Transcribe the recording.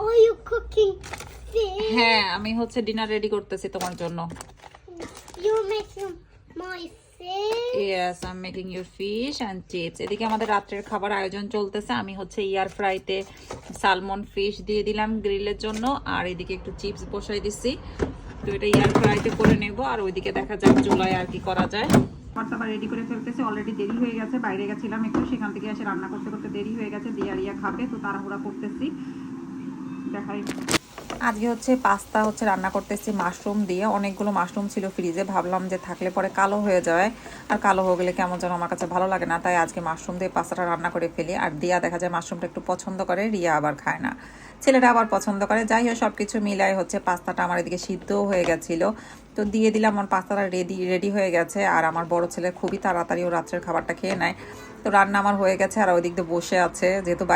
Are you cooking fish? হ্যাঁ, আমি হচ্ছে ডিনার রেডি করতেছি তোমার জন্য। You're making my fish? Yes, I'm making your fish and chips. এদিকে আমাদের রাত্রের খাবার আয়োজন চলতেছে। আমি হচ্ছে এয়ার ফ্রাইতে সালমন ফিশ দিয়ে দিলাম গ্রিলের জন্য, আর এদিকে একটু চিপস বসাই দিছি। তো এটা এয়ার ফ্রাইতে করে নেব, আর ওইদিকে দেখা যাক চুলায় আর কি করা যায়। খাবারটা রেডি করে ফেলতেছি, অলরেডি দেরি হয়ে গেছে, বাইরে গেছিলাম একটু, সেখান থেকে এসে রান্না করতে করতে দেরি হয়ে গেছে। দিয়া রিয়া খাবে, তো তাড়াহুড়া করতেছি। দেখাই আজকে হচ্ছে পাস্তা হচ্ছে রান্না করতেছি মাশরুম দিয়ে। অনেকগুলো মাশরুম ছিল ফ্রিজে, ভাবলাম যে থাকলে পরে কালো হয়ে যায়, আর কালো হয়ে গেলে কেমন যেন আমার কাছে ভালো লাগে না, তাই আজকে মাশরুম দিয়ে পাস্তাটা রান্না করে ফেলি। আর দিয়া দেখা যায় মাশরুমটা একটু পছন্দ করে, রিয়া আবার খায় না, ছেলেটা আবার পছন্দ করে। যাই হোক, সব কিছু মিলাই হচ্ছে পাস্তাটা আমার এদিকে সিদ্ধও হয়ে গেছিল, তো দিয়ে দিলাম। আমার পাস্তাটা রেডি হয়ে গেছে, আর আমার বড় ছেলে খুবই তাড়াতাড়ি ও রাত্রের খাবারটা খেয়ে নেয়। তো রান্না আমার হয়ে গেছে, আর ওই দিক দিয়ে বসে আছে, যেহেতু